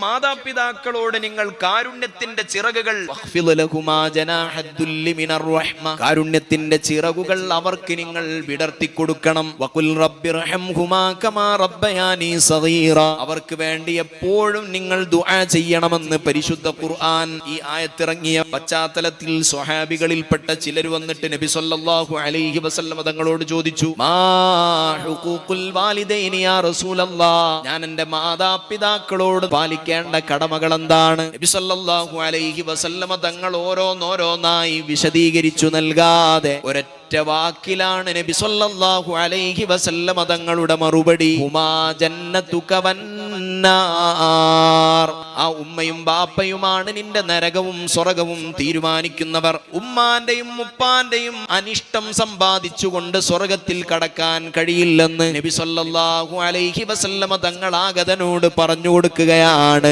മാതാപിതാക്കളോട് നിങ്ങൾ കാരുണ്യത്തിന്റെ ചിറകുകൾ കാരുണ്യത്തിന്റെ ചിറകുകൾ അവർക്ക് നിങ്ങൾ വിടർത്തി കൊടുക്കണം. അവർക്ക് വേണ്ടി എപ്പോഴും നിങ്ങൾ ദുആ ചെയ്യണമെന്ന് പരിശുദ്ധ ഖുർആൻ ഈ ആയത്തിറങ്ങിയ പശ്ചാത്തലത്തിൽ സ്വഹാബികളിൽപ്പെട്ട ചിലർ വന്നിട്ട് നബി സല്ലല്ലാഹു അലൈഹി വസല്ലം തങ്ങളോട് ചോദിച്ചു, മാ ഹുഖൂഖുൽ വാലിദൈനി യാ റസൂലല്ലാഹ്, ഞാൻ എൻ്റെ മാതാപിതാക്കളോട് പാലിക്കേണ്ട കടമകൾ എന്താണ്? നബി സല്ലല്ലാഹു അലൈഹി വസല്ലം തങ്ങൾ ഓരോന്നോരോന്നായി വിശദീകരിച്ചു നൽകാതെ ഒരൊറ്റ വാക്കിലാണ് നബി സല്ലല്ലാഹു അലൈഹി വസല്ലം തങ്ങളുടെ മറുപടി, ഹുമാ ജന്നതുക വന്നാർ. ആ ഉമ്മയും ബാപ്പയുമാണ് നിന്റെ നരകവും സ്വർഗവും തീരുമാനിക്കുന്നവർ. ഉമ്മാന്റെയും ഉപ്പാന്റെയും അനിഷ്ടം സമ്പാദിച്ചുകൊണ്ട് സ്വർഗത്തിൽ കടക്കാൻ കഴിയില്ലെന്ന് നബി സല്ലല്ലാഹു അലൈഹി വസല്ലം തങ്ങൾ ആഗതനോട് പറഞ്ഞു കൊടുക്കുകയാണ്.